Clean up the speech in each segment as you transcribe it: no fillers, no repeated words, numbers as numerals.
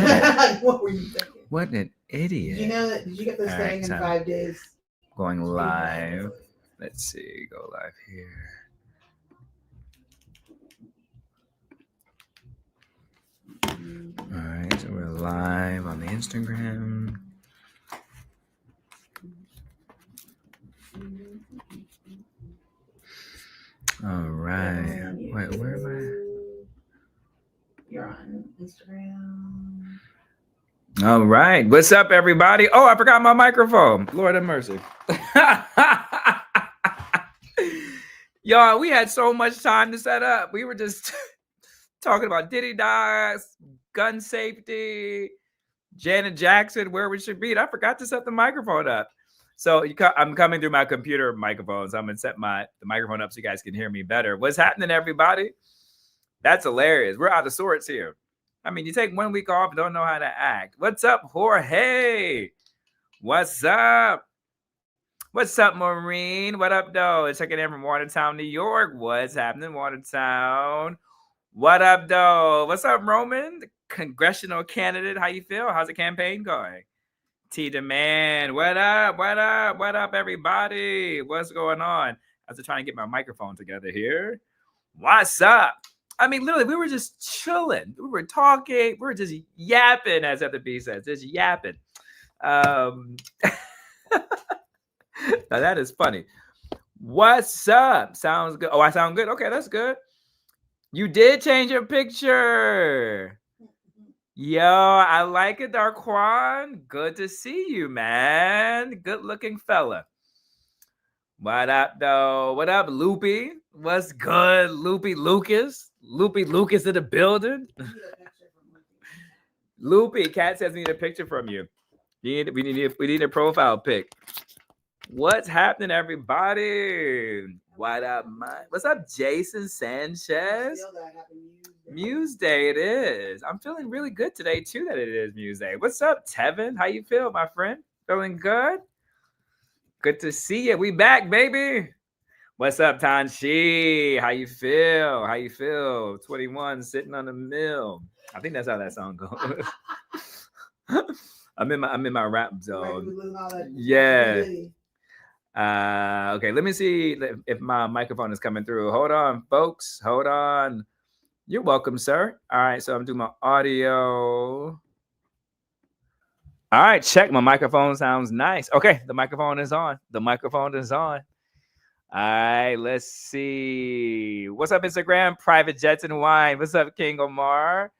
Like, what were you thinking? What an idiot. Did you know that? Did you get this thing in 5 days? Going live. Let's see. Go live here. All right, so we're live on the Instagram. All right. Wait, where am I? You're on Instagram. All right. What's up, everybody? Oh, I forgot my microphone. Lord have mercy. Y'all, we had so much time to set up. We were just talking about Diddy Docs, gun safety, Janet Jackson, where we should be. And I forgot to set the microphone up. So I'm coming through my computer microphone, so I'm going to set the microphone up so you guys can hear me better. What's happening, everybody? That's hilarious. We're out of sorts here. I mean, you take 1 week off and don't know how to act. What's up, Jorge? What's up? What's up, Maureen? What up, though? It's checking in from Watertown, New York. What's happening, Watertown? What up, though? What's up, Roman? The congressional candidate. How you feel? How's the campaign going? T Demand. What up? What up? What up, everybody? What's going on? I was trying to get my microphone together here. What's up? I mean, literally, we were just chilling. We were talking. We were just yapping, as FB says, just yapping. Now that is funny. What's up? Sounds good. Oh, I sound good. Okay, that's good. You did change your picture. Yo, I like it, Darquan. Good to see you, man. Good looking fella. What up, though? What up, Loopy? What's good, Loopy Lucas? Loopy Lucas in the building. Loopy, Cat says we need a picture from you. We need a profile pic. What's happening, everybody? What up, Mike? What's up, Jason Sanchez? Muse Day it is. I'm feeling really good today, too, that it is Muse Day. What's up, Tevin? How you feel, my friend? Feeling good? Good to see you. We back, baby. What's up, Tanshi? How you feel? How you feel? 21, sitting on the mill. I think that's how that song goes. I'm in my rap zone. Yeah. Okay, let me see if my microphone is coming through. Hold on, folks. Hold on. You're welcome, sir. All right, so I'm doing my audio. All right, check. My microphone sounds nice. Okay, the microphone is on. The microphone is on. All right, let's see. What's up, Instagram? Private Jets and Wine. What's up, King Omar?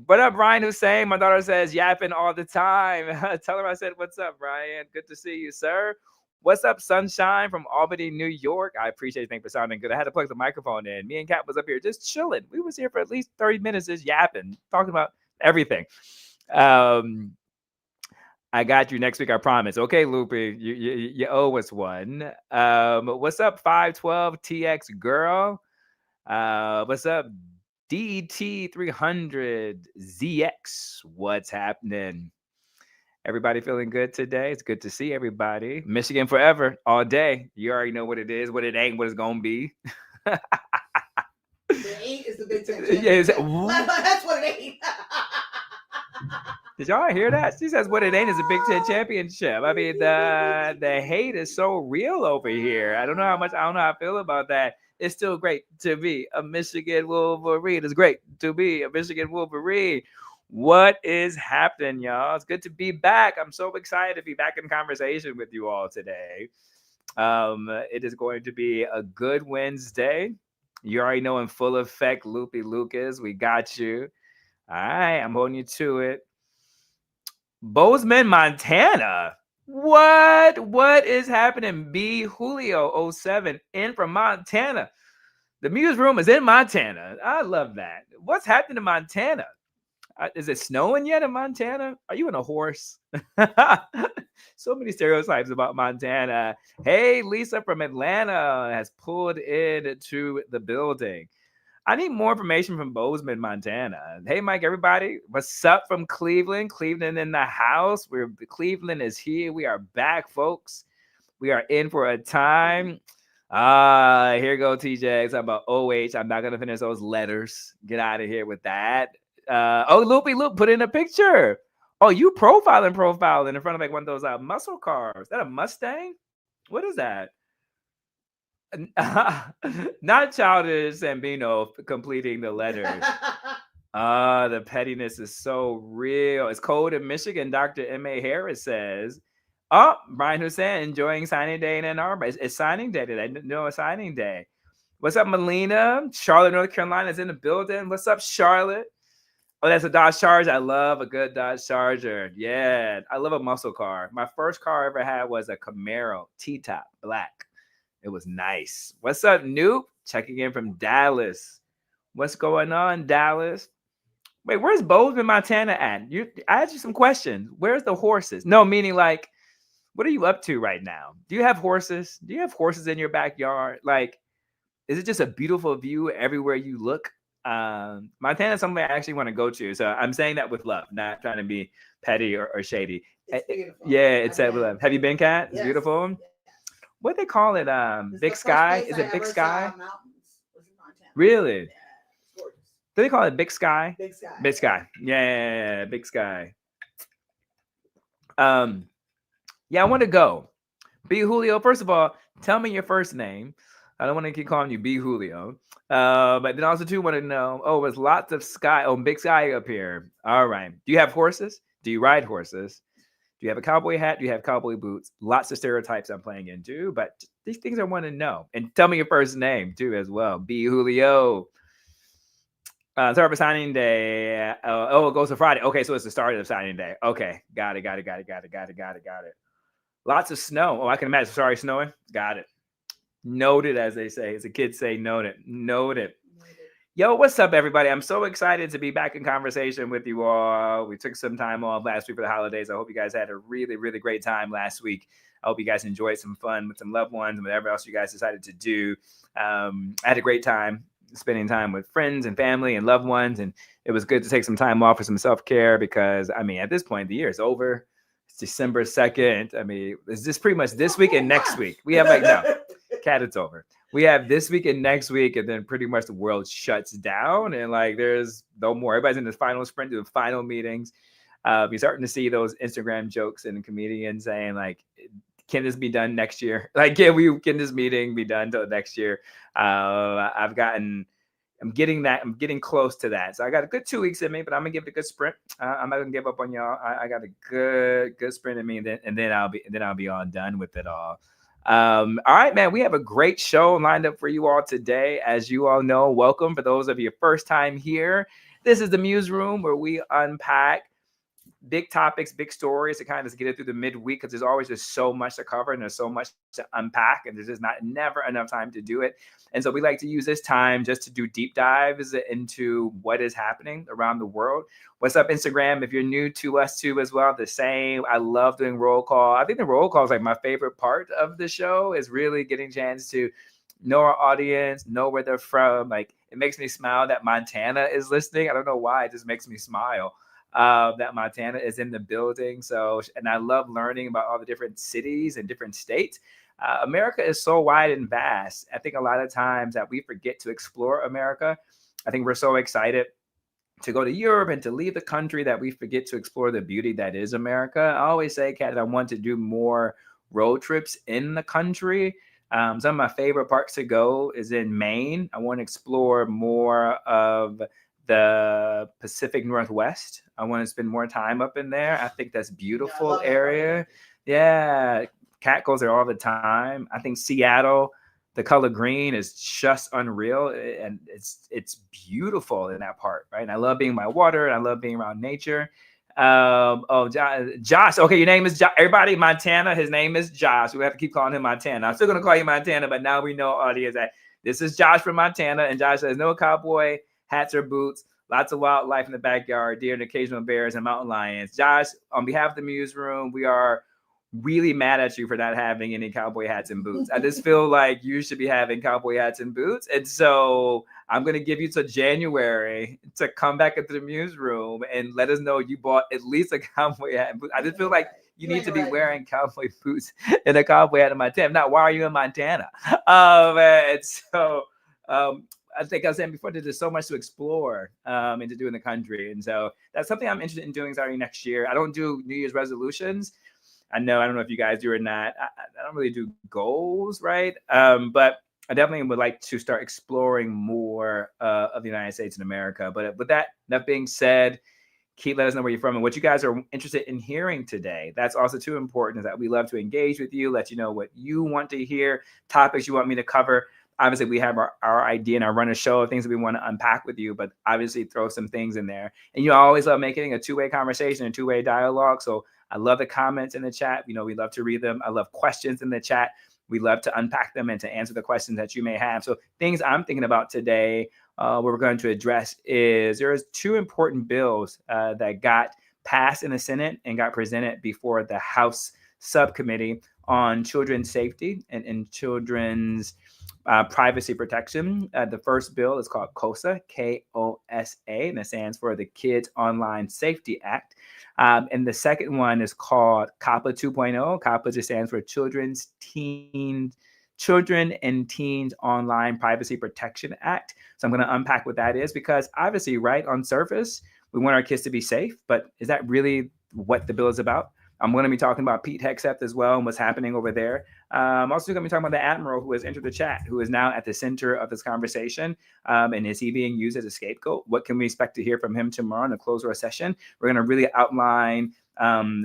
What up, Ryan Hussein? My daughter says yapping all the time. Tell her I said, what's up, Ryan? Good to see you, sir. What's up, Sunshine from Albany, New York? I appreciate you. Thanks for sounding good. I had to plug the microphone in. Me and Kat was up here just chilling. We was here for at least 30 minutes just yapping, talking about everything. I got you next week, I promise. Okay, Loopy, you owe us one. What's up, 512 TX girl? What's up, DET 300 ZX? What's happening? Everybody feeling good today? It's good to see everybody. Michigan forever, all day. You already know what it is, what it ain't, what it's gonna be. The 8 is the Big Ten championship. Yeah, that's what it ain't. Did y'all hear that? She says what it ain't is a Big Ten championship. I mean, the hate is so real over here. I don't know how I feel about that. It's still great to be a Michigan Wolverine. It's great to be a Michigan Wolverine. What is happening, y'all? It's good to be back. I'm so excited to be back in conversation with you all today. It is going to be a good Wednesday. You already know in full effect, Loopy Lucas. We got you. All right, I'm holding you to it. Bozeman, Montana. What is happening? B Julio 07 in from Montana. The MuseRoom is in Montana. I love that. What's happening in Montana? Is it snowing yet in Montana? Are you in a horse? So many stereotypes about Montana. Hey, Lisa from Atlanta has pulled into the building. I need more information from Bozeman, Montana. Hey, Mike, everybody. What's up from Cleveland? Cleveland in the house. Cleveland is here. We are back, folks. We are in for a time. Here go TJ. It's about OH. I'm not going to finish those letters. Get out of here with that. Loopy Loop put in a picture. Oh, you profiling in front of like one of those muscle cars. Is that a Mustang? What is that? Not Childish Gambino completing the letters. The pettiness is so real. It's cold in Michigan. Dr. M.A. Harris says, oh, Brian Hussein enjoying signing day in Ann Arbor. It's signing day today. No, it's signing day. What's up, Melina? Charlotte, North Carolina is in the building. What's up, Charlotte? Oh, that's a Dodge Charger. I love a good Dodge Charger. Yeah, I love a muscle car. My first car I ever had was a Camaro T-top, black. It was nice. What's up, Noop? Checking in from Dallas. What's going on, Dallas? Wait, where's Bozeman, Montana at? I asked you some questions. Where's the horses? No, meaning like, what are you up to right now? Do you have horses? Do you have horses in your backyard? Like, is it just a beautiful view everywhere you look? Montana is somewhere I actually want to go to. So I'm saying that with love, not trying to be petty or shady. It's beautiful. Yeah, it's said with love. Have you been, Kat? It's beautiful. Yes. What they call it? Big Sky? Is it Big Sky? Really? Yeah, do they call it Big Sky? Big Sky. Big Sky. Yeah, Big Sky. Yeah, I want to go. B. Julio, first of all, tell me your first name. I don't want to keep calling you B. Julio. But then also too want to know, it's lots of sky. Oh, Big Sky up here. All right. Do you have horses? Do you ride horses? Do you have a cowboy hat? Do you have cowboy boots? Lots of stereotypes I'm playing into, but these things I want to know. And tell me your first name too as well. B. Julio. Sorry for signing day. It goes to Friday. Okay, so it's the start of signing day. Okay, got it. Lots of snow. Oh, I can imagine. Sorry, snowing. Got it. Noted, as they say. As the kids say, noted. Yo, what's up, everybody? I'm so excited to be back in conversation with you all. We took some time off last week for the holidays. I hope you guys had a really, really great time last week. I hope you guys enjoyed some fun with some loved ones and whatever else you guys decided to do. I had a great time spending time with friends and family and loved ones. And it was good to take some time off for some self-care because, at this point, the year is over. It's December 2nd. It's just pretty much this week and next week. We have Kat, it's over. We have this week and next week, and then pretty much the world shuts down, and there's no more. Everybody's in the final sprint, doing final meetings. You're starting to see those Instagram jokes and comedians saying can this be done next year? Can this meeting be done till next year? I'm getting close to that. So I got a good 2 weeks in me, but I'm gonna give it a good sprint. I'm not gonna give up on y'all. I got a good sprint in me, and then I'll be all done with it all. All right, man, we have a great show lined up for you all today. As you all know, welcome. For those of you first time here, this is the MuseRoom where we unpack big topics, big stories to kind of get it through the midweek, because there's always just so much to cover and there's so much to unpack, and there's just never enough time to do it. And so we like to use this time just to do deep dives into what is happening around the world. What's up, Instagram? If you're new to us too as well, the same. I love doing roll call. I think the roll call is my favorite part of the show, is really getting a chance to know our audience, know where they're from. It makes me smile that Montana is listening. I don't know why, it just makes me smile. That Montana is in the building. And I love learning about all the different cities and different states. America is so wide and vast. I think a lot of times that we forget to explore America. I think we're so excited to go to Europe and to leave the country that we forget to explore the beauty that is America. I always say, Kat, I want to do more road trips in the country. Some of my favorite parts to go is in Maine. I want to explore more of the Pacific Northwest. I want to spend more time up in there. I think that's beautiful area. Yeah. Kat goes there all the time. I think Seattle, the color green is just unreal. And it's beautiful in that part, right? And I love being by water, and I love being around nature. Josh. Okay, your name is Josh. Everybody, Montana, his name is Josh. We have to keep calling him Montana. I'm still going to call you Montana, but now we know, audience, that this is Josh from Montana. And Josh says, no cowboy hats or boots, lots of wildlife in the backyard, deer and occasional bears and mountain lions. Josh, on behalf of the MuseRoom, we are really mad at you for not having any cowboy hats and boots. I just feel like you should be having cowboy hats and boots. And so I'm going to give you till January to come back into the MuseRoom and let us know you bought at least a cowboy hat and boots. I just feel like you need to be wearing cowboy boots and a cowboy hat in Montana. Now, why are you in Montana? And so I think I was saying before, there's so much to explore and to do in the country. And so that's something I'm interested in doing starting next year. I don't do New Year's resolutions. I don't know if you guys do or not. I don't really do goals, right? But I definitely would like to start exploring more of the United States and America. But with that being said, keep let us know where you're from and what you guys are interested in hearing today. That's also too important, is that we love to engage with you, let you know what you want to hear, topics you want me to cover. Obviously, we have our idea and our run of show of things that we want to unpack with you, but obviously throw some things in there. And you always love making a two-way conversation and two-way dialogue. So I love the comments in the chat. We love to read them. I love questions in the chat. We love to unpack them and to answer the questions that you may have. So things I'm thinking about today, what we're going to address is there's two important bills that got passed in the Senate and got presented before the House subcommittee on children's safety and children's privacy protection. The first bill is called KOSA, K-O-S-A, and it stands for the Kids Online Safety Act. And the second one is called COPPA 2.0. COPPA just stands for Children and Teens Online Privacy Protection Act. So I'm going to unpack what that is, because obviously, right on surface, we want our kids to be safe, but is that really what the bill is about? I'm going to be talking about Pete Hegseth as well and what's happening over there. I'm also going to be talking about the Admiral who has entered the chat, who is now at the center of this conversation. And is he being used as a scapegoat? What can we expect to hear from him tomorrow in the close our session? We're going to really outline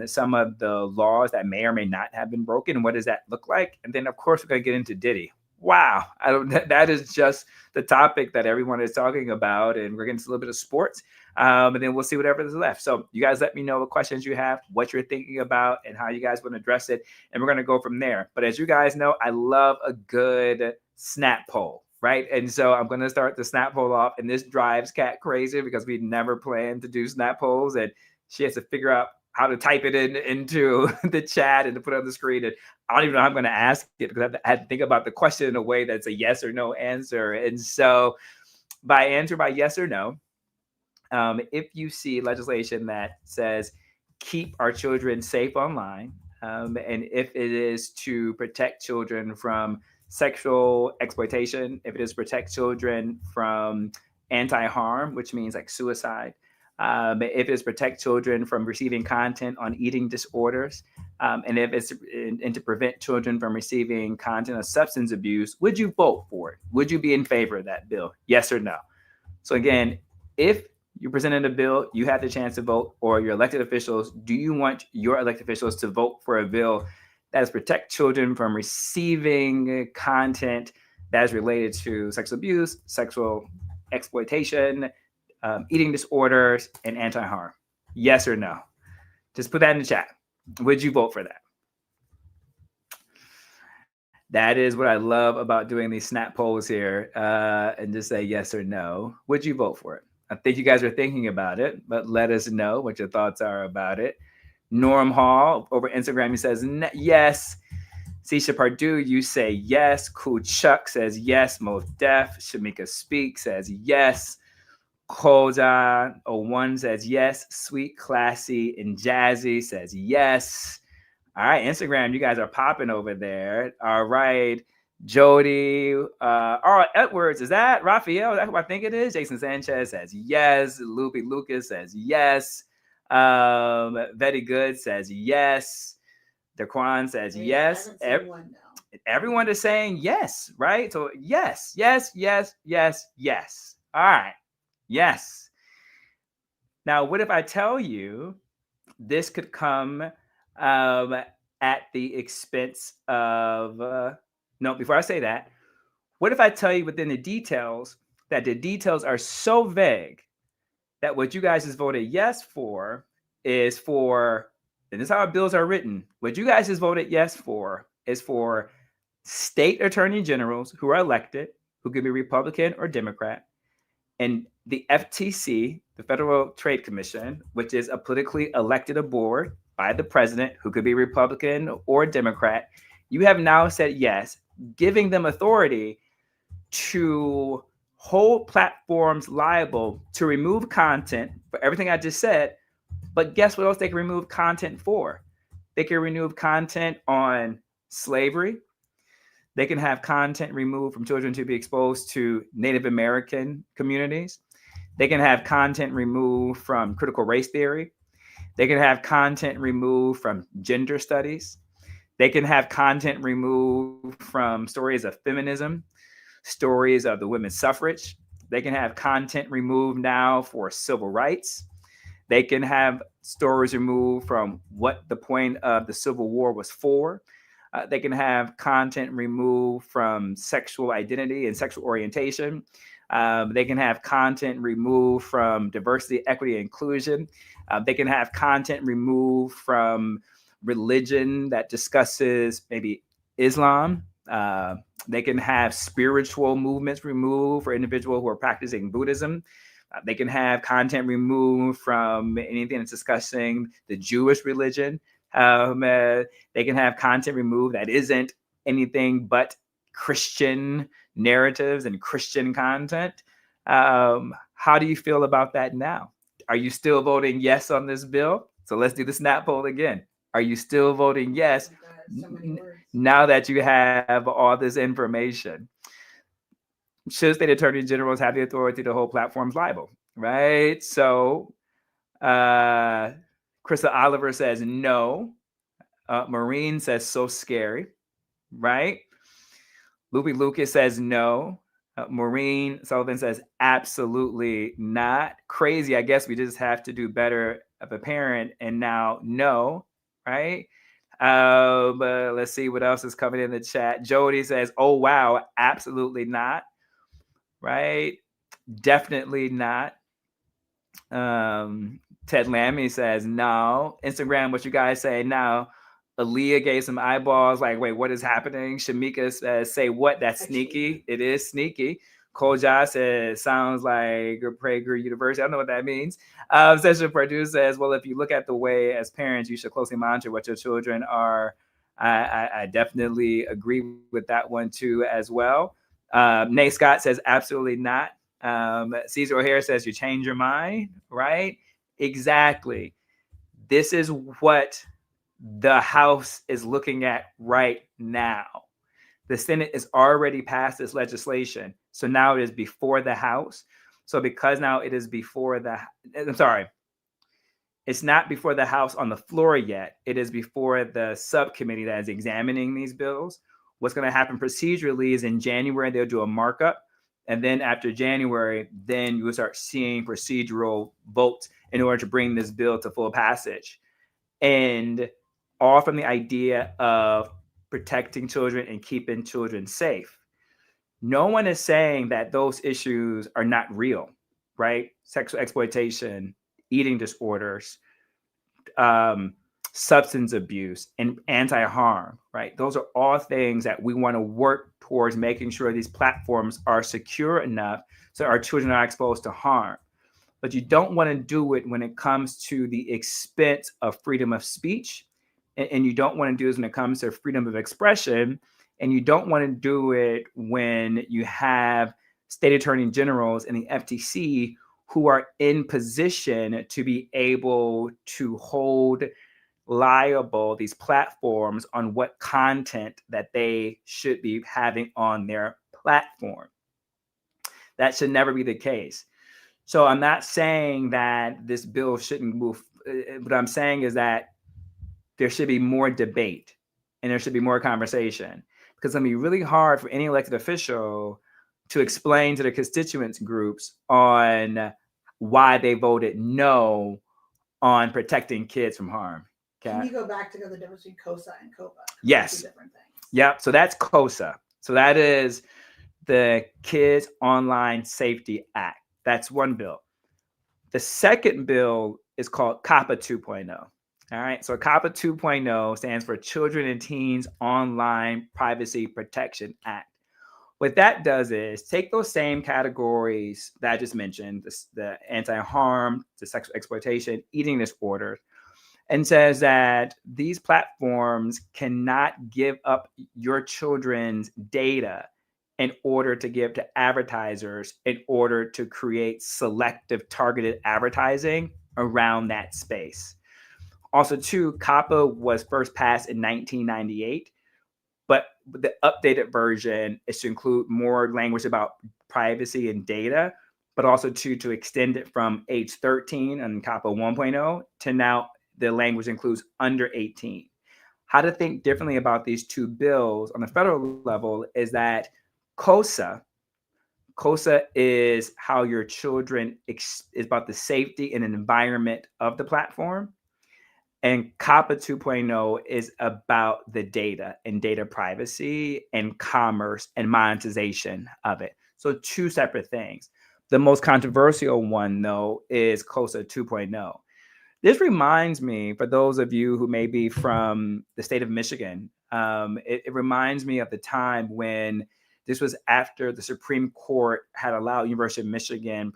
some of the laws that may or may not have been broken. And what does that look like? And then, of course, we're going to get into Diddy. Wow. That is just the topic that everyone is talking about. And we're getting into a little bit of sports. And then we'll see whatever is left. So you guys let me know what questions you have, what you're thinking about, and how you guys want to address it. And we're going to go from there. But as you guys know, I love a good snap poll, right? And so I'm going to start the snap poll off. And this drives Kat crazy because we never planned to do snap polls. And she has to figure out how to type it into the chat and to put it on the screen. And I don't even know how I'm going to ask it, because I had to think about the question in a way that's a yes or no answer. And so by answer by yes or no, if you see legislation that says keep our children safe online, and if it is to protect children from sexual exploitation, if it is protect children from anti-harm, which means like suicide, if it's protect children from receiving content on eating disorders, and if it's and to prevent children from receiving content of substance abuse, would you vote for it? Would you be in favor of that bill? Yes or no? So again, if you presented a bill, you had the chance to vote, or your elected officials, do you want your elected officials to vote for a bill that is protect children from receiving content that is related to sexual abuse, sexual exploitation, eating disorders, and anti-harm? Yes or no? Just put that in the chat. Would you vote for that? That is what I love about doing these snap polls here, and just say yes or no. Would you vote for it? I think you guys are thinking about it, but let us know what your thoughts are about it. Norm Hall over Instagram, he says yes. Sisha Pardue, you say yes. Cool Chuck says yes. Mo Def, Shamika Speak says yes. Koda01 says yes. Sweet, Classy, and Jazzy says yes. All right, Instagram, you guys are popping over there. All right. Jody, Edwards, is that Raphael? That's who I think it is. Jason Sanchez says yes. Loopy Lucas says yes. Very Good says yes. Daquan says yes. Everyone is saying yes, right? So yes, yes, yes, yes, yes. All right. Yes. Now, what if I tell you this could come at the expense of no, before I say that, what if I tell you within the details that the details are so vague that what you guys has voted yes for is for, and this is how our bills are written, what you guys has voted yes for is for state attorney generals who are elected, who could be Republican or Democrat, and the FTC, the Federal Trade Commission, which is a politically elected board by the president, who could be Republican or Democrat. You have now said yes, giving them authority to hold platforms liable to remove content for everything I just said. But guess what else they can remove content for? They can remove content on slavery. They can have content removed from children to be exposed to Native American communities. They can have content removed from critical race theory. They can have content removed from gender studies. They can have content removed from stories of feminism, stories of the women's suffrage. They can have content removed now for civil rights. They can have stories removed from what the point of the Civil War was for. They can have content removed from sexual identity and sexual orientation. They can have content removed from diversity, equity, and inclusion. They can have content removed from religion that discusses maybe Islam. They can have spiritual movements removed for individuals who are practicing Buddhism. They can have content removed from anything that's discussing the Jewish religion. They can have content removed that isn't anything but Christian narratives and Christian content. How do you feel about that now? Are you still voting yes on this bill? So let's do the snap poll again. Are you still voting yes now that you have all this information? Should state attorney generals have the authority to hold platforms liable, right? So Krista Oliver says no. Maureen says so scary, right? Loopy Lucas says no. Maureen Sullivan says absolutely not. Crazy. I guess we just have to do better of a parent. And now no, right? But let's see what else is coming in the chat. Jody says, oh, wow, absolutely not. Right? Definitely not. Ted Lammy says no. Instagram, what you guys say now? Aaliyah gave some eyeballs like, wait, what is happening? Shamika says, say what? That's sneaky. It is sneaky. Cole Josh says, sounds like Prager University. I don't know what that means. Session Purdue says, well, if you look at the way as parents, you should closely monitor what your children are. I definitely agree with that one too as well. Nate Scott says, absolutely not. Caesar O'Hare says, you change your mind, right? Exactly. This is what the House is looking at right now. The Senate has already passed this legislation. So now it is before the House. So because now it is before it's not before the House on the floor yet. It is before the subcommittee that is examining these bills. What's going to happen procedurally is in January, they'll do a markup. And then after January, then you will start seeing procedural votes in order to bring this bill to full passage. And all from the idea of protecting children and keeping children safe. No one is saying that those issues are not real, right? Sexual exploitation, eating disorders, substance abuse, and anti-harm, right? Those are all things that we want to work towards making sure these platforms are secure enough so our children are exposed to harm. But you don't want to do it when it comes to the expense of freedom of speech. And you don't want to do it when it comes to freedom of expression. And you don't want to do it when you have state attorney generals and the FTC who are in position to be able to hold liable these platforms on what content that they should be having on their platform. That should never be the case. So I'm not saying that this bill shouldn't move. What I'm saying is that there should be more debate and there should be more conversation, because it's going to be really hard for any elected official to explain to the constituents groups on why they voted no on protecting kids from harm. Can you go back to the difference between COSA and COPA? Yes. Two different things. Yep. So that's COSA. So that is the Kids Online Safety Act. That's one bill. The second bill is called COPPA 2.0. All right. So COPPA 2.0 stands for Children and Teens Online Privacy Protection Act. What that does is take those same categories that I just mentioned, the anti-harm, the sexual exploitation, eating disorders, and says that these platforms cannot give up your children's data in order to give to advertisers in order to create selective targeted advertising around that space. Also, too, COPPA was first passed in 1998, but the updated version is to include more language about privacy and data, but also to extend it from age 13 on COPPA 1.0 to now the language includes under 18. How to think differently about these two bills on the federal level is that COSA is how your children is about the safety and environment of the platform. And COPPA 2.0 is about the data and data privacy and commerce and monetization of it. So two separate things. The most controversial one, though, is COSA 2.0. This reminds me, for those of you who may be from the state of Michigan, it reminds me of the time when this was after the Supreme Court had allowed University of Michigan,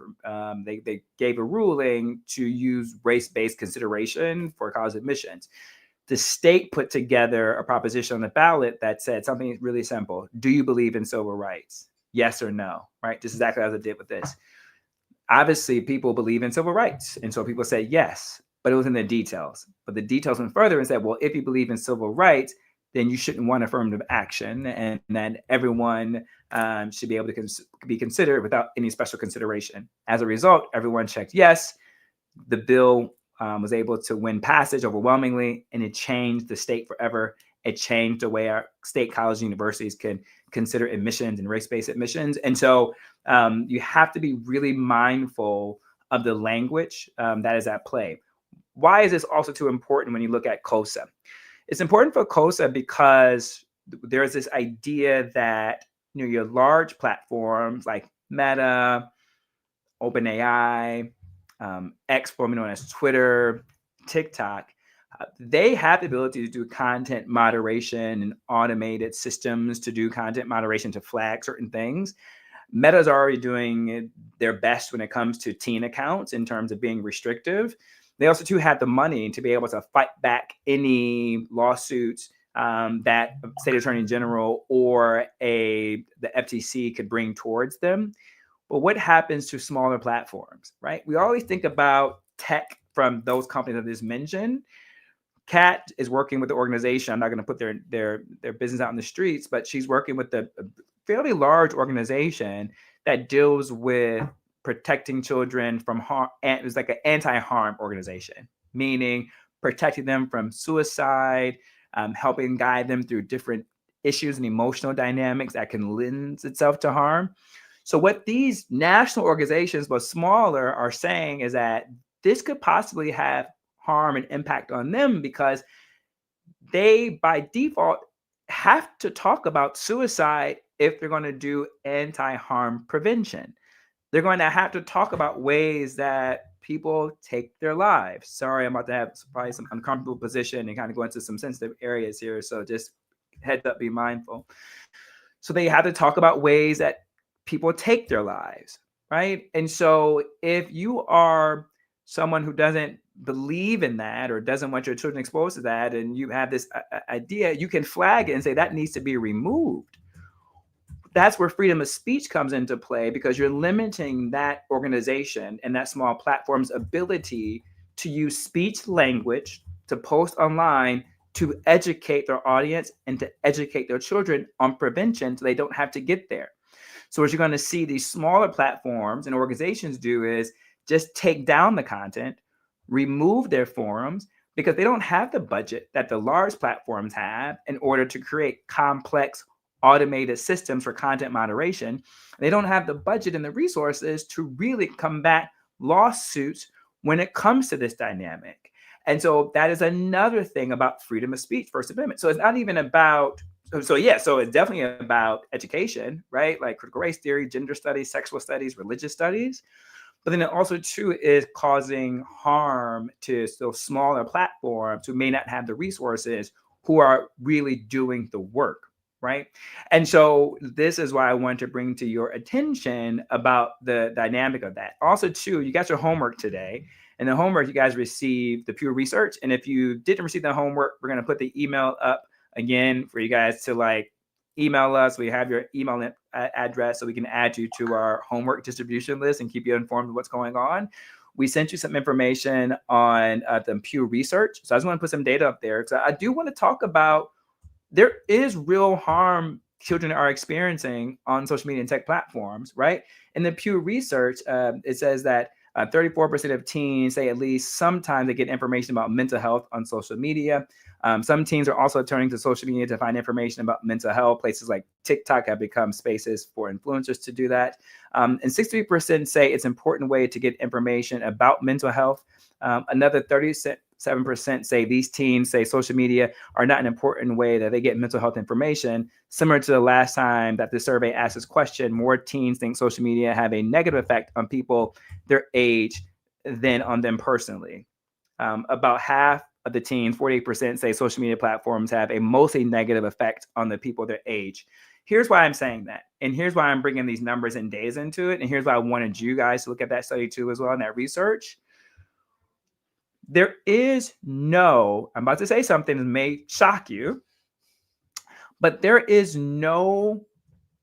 they gave a ruling to use race-based consideration for college admissions. The state put together a proposition on the ballot that said something really simple. Do you believe in civil rights? Yes or no, right? Just exactly as I did with this. Obviously, people believe in civil rights. And so people said yes, but it was in the details. But the details went further and said, well, if you believe in civil rights, then you shouldn't want affirmative action, and that everyone should be able to be considered without any special consideration. As a result, everyone checked yes. The bill was able to win passage overwhelmingly, and it changed the state forever. It changed the way our state college and universities can consider admissions and race-based admissions. And so you have to be really mindful of the language that is at play. Why is this also too important when you look at COSA? It's important for COSA because there's this idea that your large platforms like Meta, OpenAI, X, formerly known as Twitter, TikTok, they have the ability to do content moderation and automated systems to do content moderation to flag certain things. Meta's already doing their best when it comes to teen accounts in terms of being restrictive. They also too have the money to be able to fight back any lawsuits that state attorney general or the FTC could bring towards them. But what happens to smaller platforms, right? We always think about tech from those companies I just mentioned. Kat is working with the organization. I'm not going to put their business out in the streets, but she's working with a fairly large organization that deals with protecting children from harm. And it's like an anti-harm organization, meaning protecting them from suicide, helping guide them through different issues and emotional dynamics that can lend itself to harm. So what these national organizations, but smaller, are saying is that this could possibly have harm and impact on them because they, by default, have to talk about suicide if they're going to do anti-harm prevention. They're going to have to talk about ways that people take their lives. Sorry, I'm about to have probably some uncomfortable position and kind of go into some sensitive areas here. So just heads up, be mindful. So they have to talk about ways that people take their lives, right? And so if you are someone who doesn't believe in that or doesn't want your children exposed to that, and you have this idea, you can flag it and say that needs to be removed. That's where freedom of speech comes into play, because you're limiting that organization and that small platform's ability to use speech language to post online to educate their audience and to educate their children on prevention so they don't have to get there. So what you're going to see these smaller platforms and organizations do is just take down the content, remove their forums, because they don't have the budget that the large platforms have in order to create complex automated systems for content moderation. They don't have the budget and the resources to really combat lawsuits when it comes to this dynamic. And so that is another thing about freedom of speech, First Amendment. So it's not even about, so it's definitely about education, right? Like critical race theory, gender studies, sexual studies, religious studies. But then it also too is causing harm to those smaller platforms who may not have the resources, who are really doing the work. Right. And so this is why I want to bring to your attention about the dynamic of that. Also, too, you got your homework today, and the homework you guys received the Pew Research. And if you didn't receive the homework, we're going to put the email up again for you guys to email us. We have your email address so we can add you to our homework distribution list and keep you informed of what's going on. We sent you some information on the Pew Research. So I just want to put some data up there because I do want to talk about there is real harm children are experiencing on social media and tech platforms, right? In the Pew Research, it says that 34% of teens say at least sometimes they get information about mental health on social media. Some teens are also turning to social media to find information about mental health. Places like TikTok have become spaces for influencers to do that. And 63% say it's an important way to get information about mental health. Another 37% say these teens say social media are not an important way that they get mental health information. Similar to the last time that the survey asked this question, more teens think social media have a negative effect on people their age than on them personally. About half of the teens, 48%, say social media platforms have a mostly negative effect on the people their age. Here's why I'm saying that. And here's why I'm bringing these numbers and data into it. And here's why I wanted you guys to look at that study too as well, and that research. There is no, I'm about to say something that may shock you, but there is no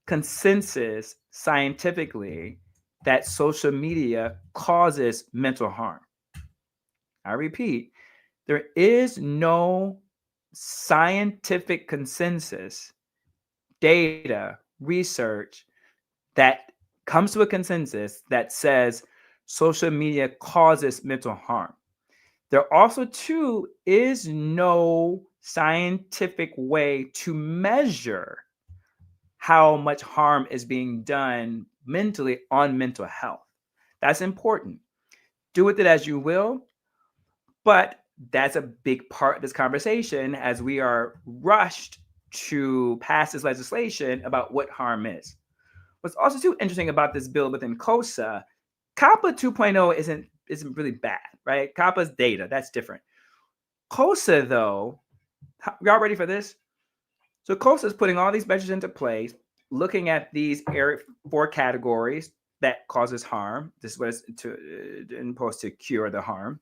consensus scientifically that social media causes mental harm. I repeat, there is no scientific consensus, data, research that comes to a consensus that says social media causes mental harm. There also, too, is no scientific way to measure how much harm is being done mentally on mental health. That's important. Do with it as you will, but that's a big part of this conversation as we are rushed to pass this legislation about what harm is. What's also too interesting about this bill within COSA, COPPA 2.0 isn't really bad, right? COPPA's data, that's different. COSA, though, y'all ready for this? So COSA is putting all these measures into place, looking at these 4 categories that causes harm. This was imposed to cure the harm.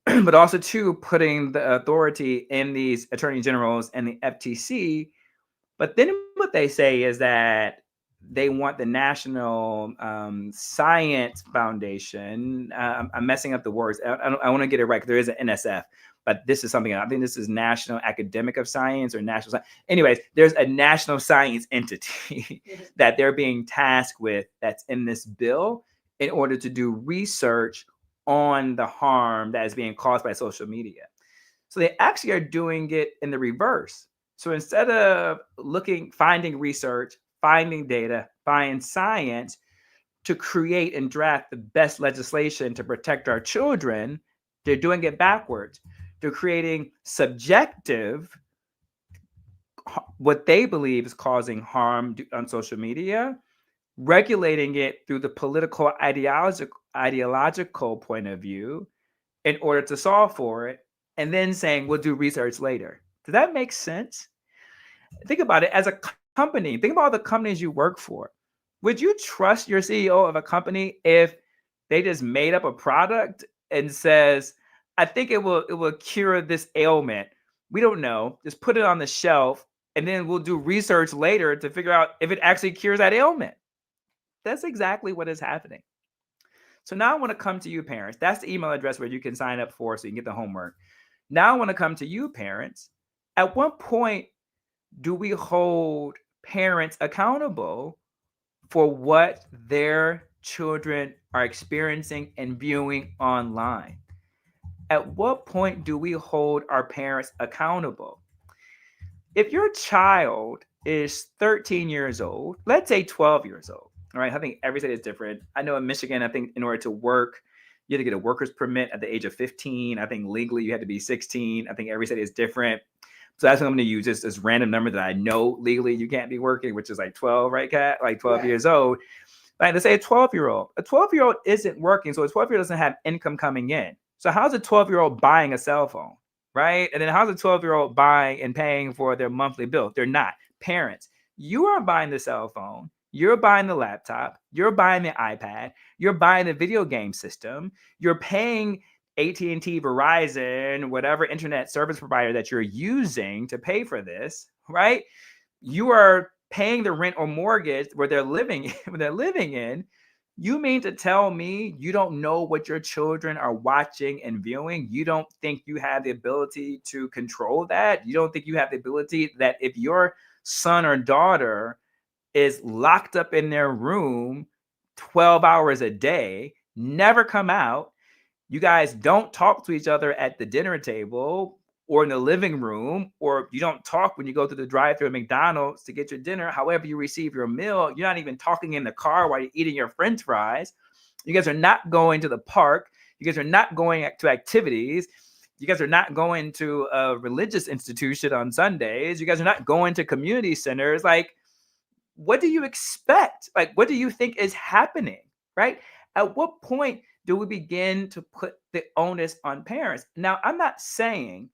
But also, too, putting the authority in these attorney generals and the FTC. But then what they say is that they want the National Science Foundation. I'm messing up the words. I want to get it right because there is an NSF, but this is something, I think this is National Academic of Science or National Science. Anyways, there's a national science entity that they're being tasked with that's in this bill in order to do research on the harm that is being caused by social media. So they actually are doing it in the reverse. So instead of finding research, finding data, finding science to create and draft the best legislation to protect our children, they're doing it backwards. They're creating subjective, what they believe is causing harm on social media, regulating it through the political ideological point of view in order to solve for it, and then saying we'll do research later. Does that make sense? Think about it as a company. Think about all the companies you work for. Would you trust your CEO of a company if they just made up a product and says, I think it will cure this ailment? We don't know. Just put it on the shelf, and then we'll do research later to figure out if it actually cures that ailment. That's exactly what is happening. So now I want to come to you, parents. That's the email address where you can sign up for so you can get the homework. Now I want to come to you, parents. At what point do we hold parents accountable for what their children are experiencing and viewing online? At what point do we hold our parents accountable? If your child is 13 years old, let's say 12 years old, all right, I think every state is different. I know in Michigan, I think in order to work, you had to get a worker's permit at the age of 15. I think legally you had to be 16. I think every state is different. So that's what I'm going to use, this random number that I know legally you can't be working, which is like 12, right, Kat? Like 12 years old. Like, let's say a 12-year-old. A 12-year-old isn't working, so a 12-year-old doesn't have income coming in. So how's a 12-year-old buying a cell phone, right? And then how's a 12-year-old buying and paying for their monthly bill? They're not. Parents, you are buying the cell phone. You're buying the laptop. You're buying the iPad. You're buying the video game system. You're paying AT&T, Verizon, whatever internet service provider that you're using to pay for this, right? You are paying the rent or mortgage where they're living in You mean to tell me you don't know what your children are watching and viewing? You don't think you have the ability to control that? You don't think you have the ability that if your son or daughter is locked up in their room 12 hours a day, never come out, you guys don't talk to each other at the dinner table or in the living room, or you don't talk when you go to the drive-thru at McDonald's to get your dinner. However you receive your meal, you're not even talking in the car while you're eating your French fries. You guys are not going to the park. You guys are not going to activities. You guys are not going to a religious institution on Sundays. You guys are not going to community centers. Like, what do you expect? Like, what do you think is happening? Right? At what point do we begin to put the onus on parents? Now, I'm not saying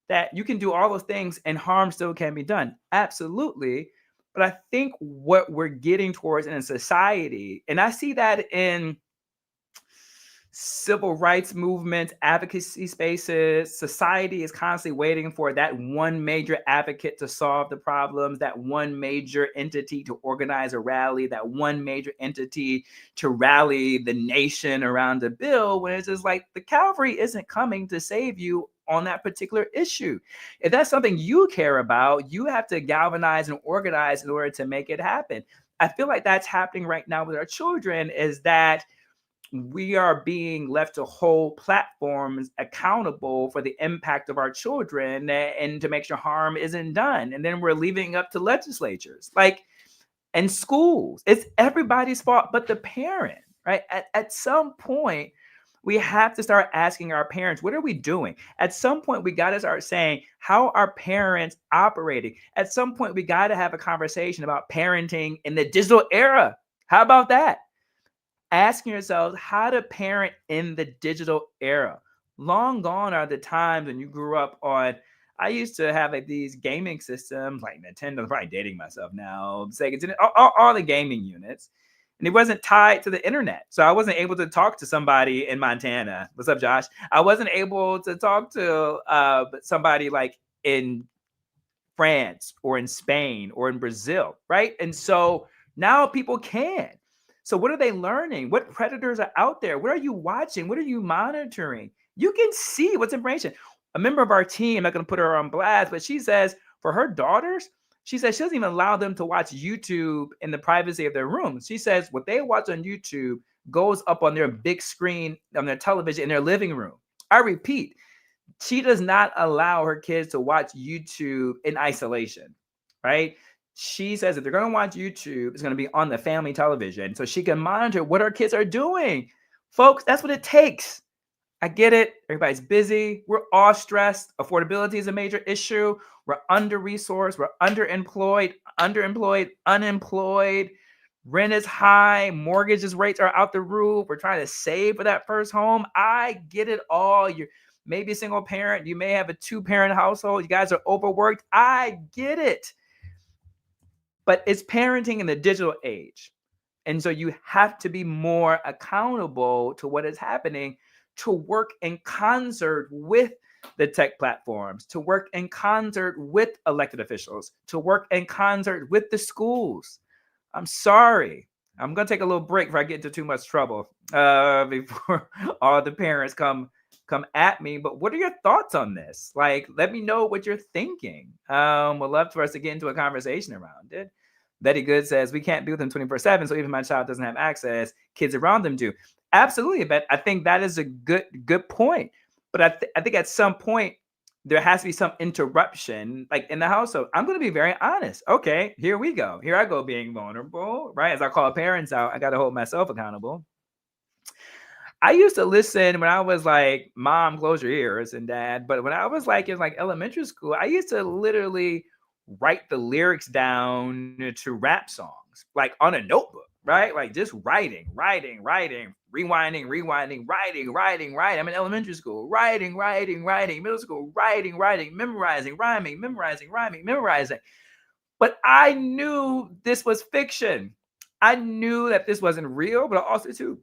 that you can do all those things and harm still can be done. Absolutely. But I think what we're getting towards in a society, and I see that in civil rights movements, advocacy spaces, society is constantly waiting for that one major advocate to solve the problems, that one major entity to organize a rally, that one major entity to rally the nation around a bill, when it's just like the cavalry isn't coming to save you on that particular issue. If that's something you care about, you have to galvanize and organize in order to make it happen. I feel like that's happening right now with our children, is that we are being left to hold platforms accountable for the impact of our children and to make sure harm isn't done. And then we're leaving up to legislatures, like, and schools. It's everybody's fault but the parent, right? At some point, we have to start asking our parents, what are we doing? At some point, we got to start saying, how are parents operating? At some point, we got to have a conversation about parenting in the digital era. How about that? Asking yourselves how to parent in the digital era. Long gone are the times when you grew up on, I used to have like these gaming systems like Nintendo, I'm probably dating myself now, Sega, all the gaming units. And it wasn't tied to the internet. So I wasn't able to talk to somebody in Montana. What's up, Josh? I wasn't able to talk to somebody like in France or in Spain or in Brazil, right? And so now people can. So what are they learning? What predators are out there? What are you watching? What are you monitoring? You can see what's information. A member of our team, I'm not going to put her on blast, but she says for her daughters, she says she doesn't even allow them to watch YouTube in the privacy of their room. She says what they watch on YouTube goes up on their big screen on their television in their living room. I repeat, she does not allow her kids to watch YouTube in isolation, right? She says if they're going to watch YouTube, it's going to be on the family television so she can monitor what her kids are doing. Folks, that's what it takes. I get it. Everybody's busy. We're all stressed. Affordability is a major issue. We're under-resourced. We're underemployed, unemployed. Rent is high. Mortgages rates are out the roof. We're trying to save for that first home. I get it all. You're maybe a single parent. You may have a 2-parent household. You guys are overworked. I get it. But it's parenting in the digital age. And so you have to be more accountable to what is happening, to work in concert with the tech platforms, to work in concert with elected officials, to work in concert with the schools. I'm sorry. I'm going to take a little break before I get into too much trouble before all the parents come at me. But what are your thoughts on this? Like, let me know what you're thinking. Would love for us to get into a conversation around it. Betty Good says, we can't be with them 24/7, so even my child doesn't have access, kids around them do. Absolutely, but I think that is a good point. But I think at some point, there has to be some interruption, like in the household. I'm going to be very honest. Okay, here we go. Here I go being vulnerable, right? As I call parents out, I got to hold myself accountable. I used to listen when I was like, Mom, close your ears, and Dad. But when I was like in like elementary school, I used to literally write the lyrics down to rap songs, like on a notebook, right? Like just writing, rewinding, writing. I'm in elementary school, writing, middle school, writing, memorizing, rhyming, memorizing. But I knew this was fiction. I knew that this wasn't real, but I also too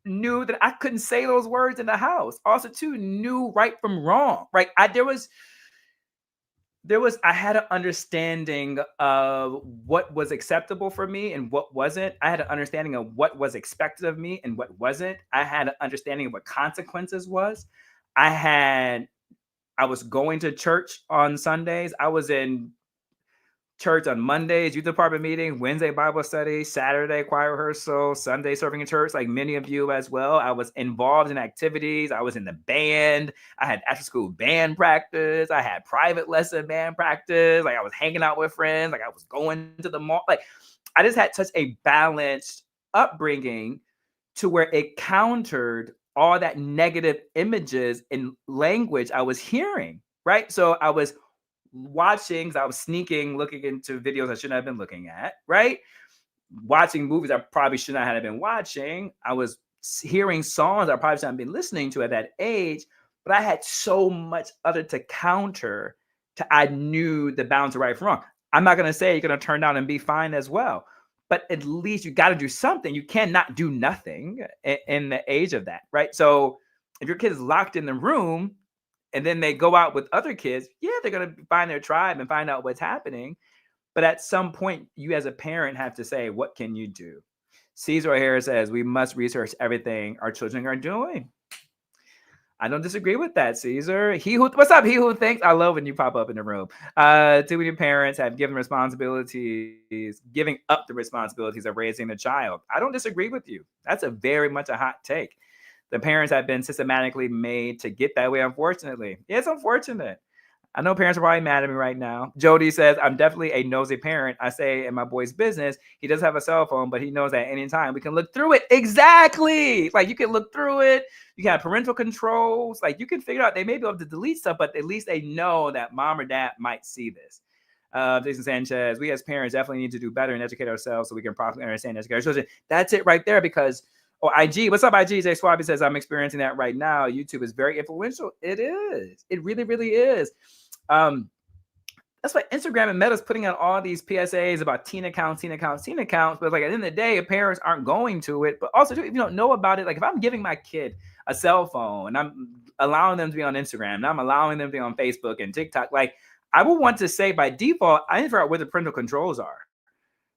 knew that I couldn't say those words in the house. Also too knew right from wrong, right? There was I had an understanding of what was acceptable for me and what wasn't. I had an understanding of what was expected of me and what wasn't. I had an understanding of what consequences was. I was going to church on Sundays. I was in church on Mondays, youth department meeting, Wednesday Bible study, Saturday choir rehearsal, Sunday serving in church, like many of you as well. I was involved in activities. I was in the band. I had after school band practice. I had private lesson band practice. Like I was hanging out with friends. Like I was going to the mall. Like I just had such a balanced upbringing to where it countered all that negative images and language I was hearing. Right. So I was watching, I was sneaking, looking into videos I shouldn't have been looking at, right? Watching movies I probably should not have been watching. I was hearing songs I probably shouldn't have been listening to at that age, but I had so much other to counter I knew the balance of right from wrong. I'm not going to say you're going to turn down and be fine as well, but at least you got to do something. You cannot do nothing in the age of that, right? So if your kid is locked in the room, and then they go out with other kids, yeah, they're going to find their tribe and find out what's happening. But at some point, you as a parent have to say, what can you do? Cesar O'Hara says, we must research everything our children are doing. I don't disagree with that, Caesar. What's up? He who thinks. I love when you pop up in the room. Too many parents have giving up the responsibilities of raising the child. I don't disagree with you. That's a very much a hot take. The parents have been systematically made to get that way, unfortunately. It's unfortunate. I know parents are probably mad at me right now. Jody says, I'm definitely a nosy parent. I say in my boy's business, he does have a cell phone, but he knows that at any time we can look through it. Exactly. Like you can look through it. You can have parental controls. Like you can figure out, they may be able to delete stuff, but at least they know that mom or dad might see this. Jason Sanchez, we as parents definitely need to do better and educate ourselves so we can properly understand and educate our children. That's it right there because IG, what's up, IG? Jay Swabby says, I'm experiencing that right now. YouTube is very influential. It is. It really, really is. That's why Instagram and Meta's putting out all these PSAs about teen accounts. But like at the end of the day, parents aren't going to it. But also, if you don't know about it, like if I'm giving my kid a cell phone and I'm allowing them to be on Instagram and I'm allowing them to be on Facebook and TikTok, like I would want to say by default, I need to figure out where the parental controls are.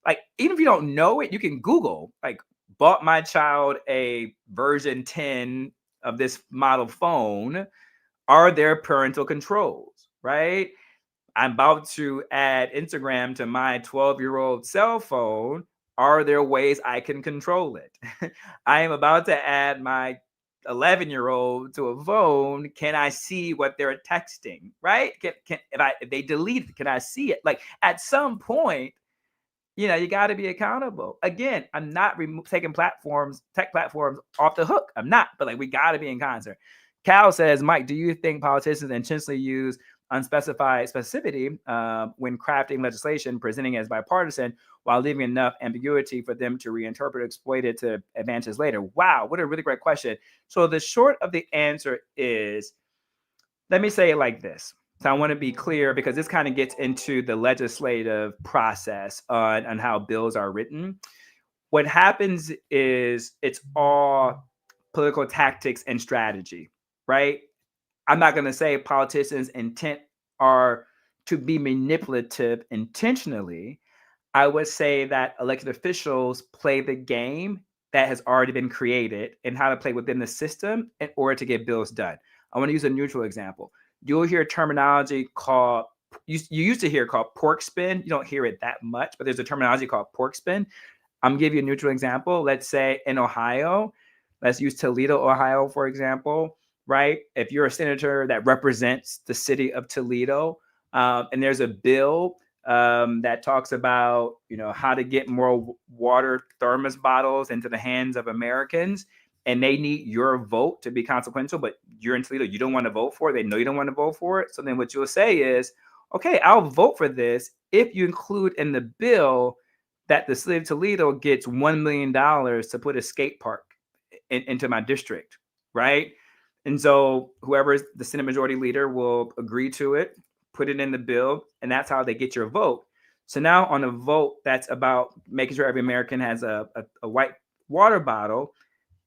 Like, even if you don't know it, you can Google, like, bought my child a version 10 of this model phone. Are there parental controls, right? I'm about to add Instagram to my 12-year-old cell phone. Are there ways I can control it? I am about to add my 11-year-old to a phone. Can I see what they're texting, right? If they delete it, can I see it? Like at some point, you got to be accountable. Again, I'm not taking tech platforms off the hook. I'm not, but like we got to be in concert. Cal says, Mike, do you think politicians intentionally use unspecified specificity when crafting legislation, presenting as bipartisan, while leaving enough ambiguity for them to reinterpret, exploit it to advances later? Wow, what a really great question. So the short of the answer is, let me say it like this. So I want to be clear because this kind of gets into the legislative process on how bills are written. What happens is it's all political tactics and strategy, right? I'm not going to say politicians' intent are to be manipulative intentionally. I would say that elected officials play the game that has already been created and how to play within the system in order to get bills done. I want to use a neutral example. You'll hear terminology called, you used to hear called pork spin. You don't hear it that much, but there's a terminology called pork spin. I'm going to give you a neutral example. Let's say in Ohio, let's use Toledo, Ohio, for example, right? If you're a senator that represents the city of Toledo, and there's a bill that talks about, how to get more water thermos bottles into the hands of Americans, and they need your vote to be consequential, but you're in Toledo, you don't want to vote for it. They know you don't want to vote for it. So then what you'll say is, okay, I'll vote for this if you include in the bill that the city of Toledo gets $1 million to put a skate park into my district, right? And so whoever is the Senate Majority Leader will agree to it, put it in the bill, and that's how they get your vote. So now on a vote that's about making sure every American has a white water bottle,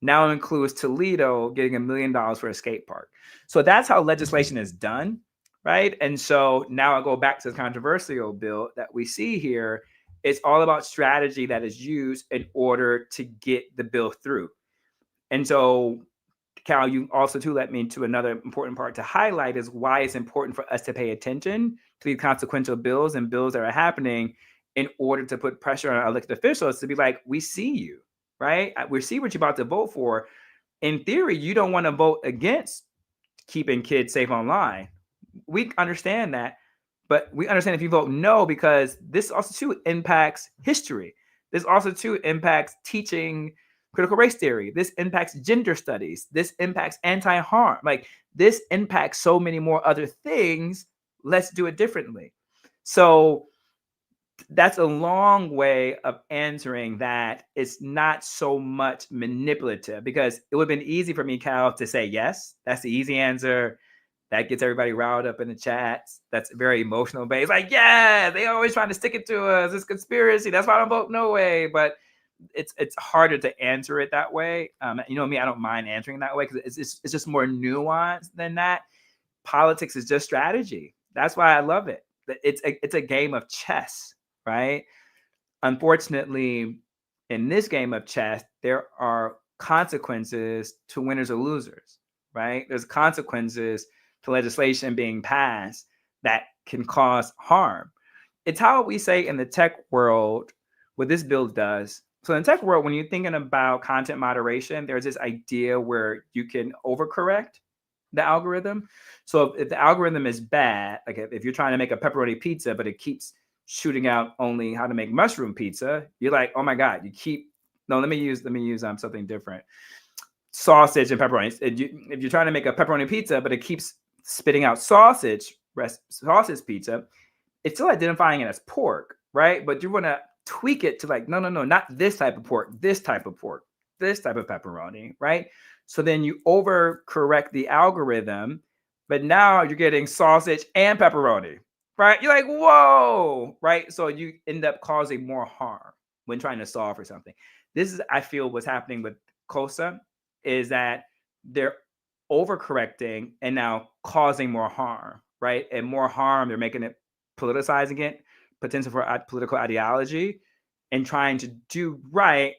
now includes Toledo getting $1 million for a skate park. So that's how legislation is done. right? And so now I go back to the controversial bill that we see here. It's all about strategy that is used in order to get the bill through. And so, Cal, you also too led me to another important part to highlight is why it's important for us to pay attention to these consequential bills and bills that are happening in order to put pressure on our elected officials to be like, we see you, right? We see what you're about to vote for. In theory, you don't want to vote against keeping kids safe online. We understand that, but we understand if you vote no, because this also too impacts history. This also too impacts teaching critical race theory. This impacts gender studies. This impacts anti-harm. Like this impacts so many more other things. Let's do it differently. So that's a long way of answering that. It's not so much manipulative, because it would have been easy for me, Cal, to say yes. That's the easy answer. That gets everybody riled up in the chats. That's very emotional based. Like, yeah, they always trying to stick it to us. It's conspiracy. That's why I don't vote no way. But it's harder to answer it that way. You know me, I don't mind answering that way because it's just more nuanced than that. Politics is just strategy. That's why I love it. It's a game of chess, right? Unfortunately, in this game of chess, there are consequences to winners or losers, right? There's consequences to legislation being passed that can cause harm. It's how we say in the tech world what this bill does. So in the tech world, when you're thinking about content moderation, there's this idea where you can overcorrect the algorithm. So if the algorithm is bad, like if you're trying to make a pepperoni pizza, but it keeps shooting out only how to make mushroom pizza, you're like, oh my God, you keep, no, let me use something different. Sausage and pepperoni. If you're trying to make a pepperoni pizza, but it keeps spitting out sausage pizza, it's still identifying it as pork, right? But you want to tweak it to like, no, not this type of pork, this type of pork, this type of pepperoni, right? So then you overcorrect the algorithm, but now you're getting sausage and pepperoni, right? You're like, whoa, right? So you end up causing more harm when trying to solve for something. This is, I feel, what's happening with COSA is that they're overcorrecting and now causing more harm, right? And more harm, they're making it, politicizing it, potential for political ideology, and trying to do right.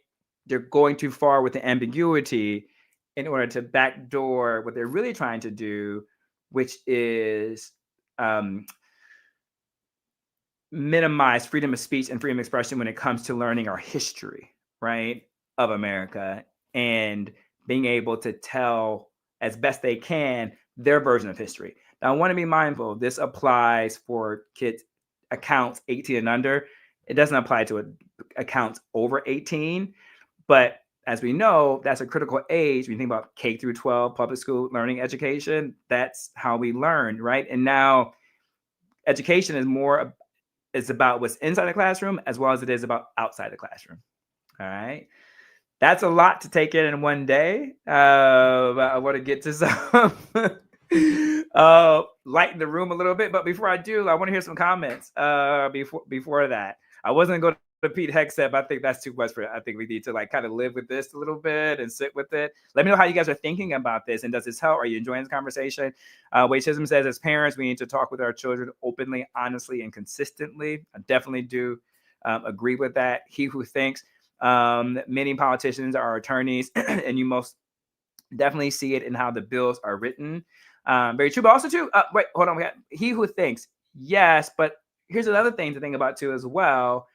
They're going too far with the ambiguity in order to backdoor what they're really trying to do, which is minimize freedom of speech and freedom of expression when it comes to learning our history, right, of America, and being able to tell as best they can their version of history. Now, I want to be mindful, this applies for kids accounts 18 and under. It doesn't apply to accounts over 18, but as we know, that's a critical age. When you think about K through 12 public school learning education, that's how we learn, right? And now education is about what's inside the classroom as well as it is about outside the classroom. All right. That's a lot to take in one day. I want to get to some lighten the room a little bit. But before I do, I want to hear some comments before that. I wasn't going to Pete Hegseth, but I think that's too much for it. I think we need to like kind of live with this a little bit and sit with it. Let me know how you guys are thinking about this, and does this help? Are you enjoying this conversation? Wade Chisholm says, as parents, we need to talk with our children openly, honestly, and consistently. I definitely do agree with that. He who thinks many politicians are attorneys, and you most definitely see it in how the bills are written. Very true. But also too, wait, hold on. He who thinks, yes, but here's another thing to think about too as well.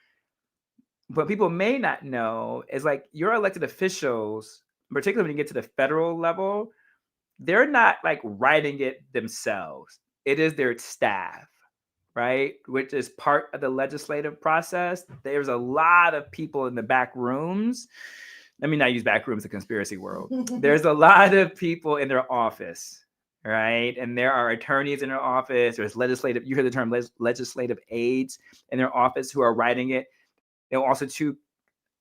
What people may not know is like your elected officials, particularly when you get to the federal level, they're not like writing it themselves. It is their staff, right? Which is part of the legislative process. There's a lot of people in the back rooms. Let me not use back rooms, the conspiracy world. There's a lot of people in their office, right? And there are attorneys in their office. There's legislative, you hear the term legislative aides in their office who are writing it. They'll also too,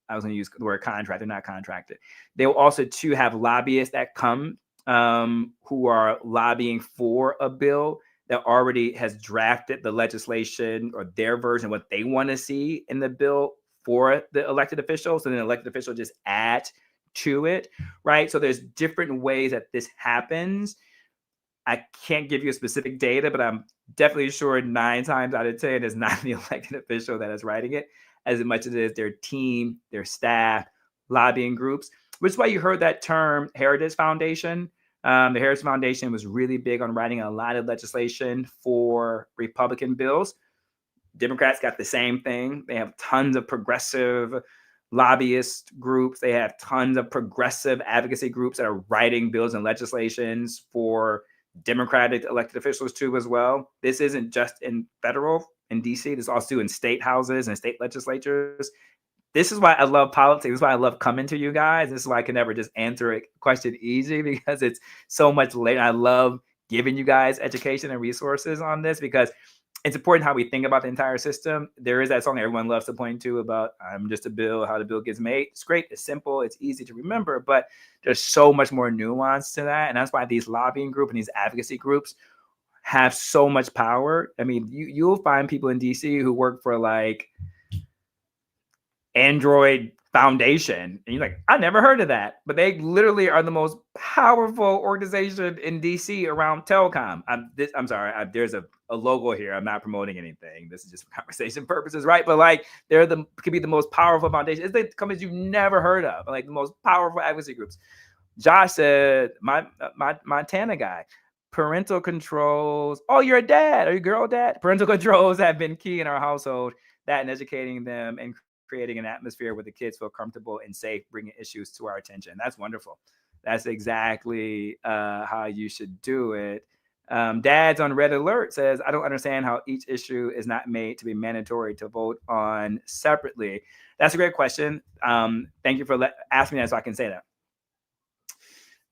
I was going to use the word contract. They're not contracted. They'll also too have lobbyists that come who are lobbying for a bill that already has drafted the legislation or their version, what they want to see in the bill for the elected officials. And then the elected official just add to it, right? So there's different ways that this happens. I can't give you a specific data, but I'm definitely sure 9 times out of 10 is not the elected official that is writing it, as much as it is their team, their staff, lobbying groups, which is why you heard that term Heritage Foundation. The Heritage Foundation was really big on writing a lot of legislation for Republican bills. Democrats got the same thing. They have tons of progressive lobbyist groups. They have tons of progressive advocacy groups that are writing bills and legislations for Democratic elected officials too as well. This isn't just in DC. This is also in state houses and state legislatures. This is why I love politics. This is why I love coming to you guys. This is why I can never just answer a question easy, because it's so much later. I love giving you guys education and resources on this, because it's important how we think about the entire system. There is that song everyone loves to point to about "I'm just a bill," how the bill gets made. It's great, it's simple, it's easy to remember, but there's so much more nuance to that. And that's why these lobbying groups and these advocacy groups have so much power. I mean, you'll find people in DC who work for like Android Foundation, and you're like, I never heard of that, but they literally are the most powerful organization in DC around telecom. I'm sorry, there's a logo here. I'm not promoting anything. This is just for conversation purposes, right? But like, could be the most powerful foundation. It's the companies you've never heard of, like the most powerful advocacy groups. Josh said, my Montana guy, parental controls. Oh, you're a dad. Are you a girl dad? Parental controls have been key in our household. That and educating them and creating an atmosphere where the kids feel comfortable and safe, bringing issues to our attention. That's wonderful. That's exactly how you should do it. Dad's on Red Alert says, I don't understand how each issue is not made to be mandatory to vote on separately. That's a great question. Thank you for asking me that so I can say that.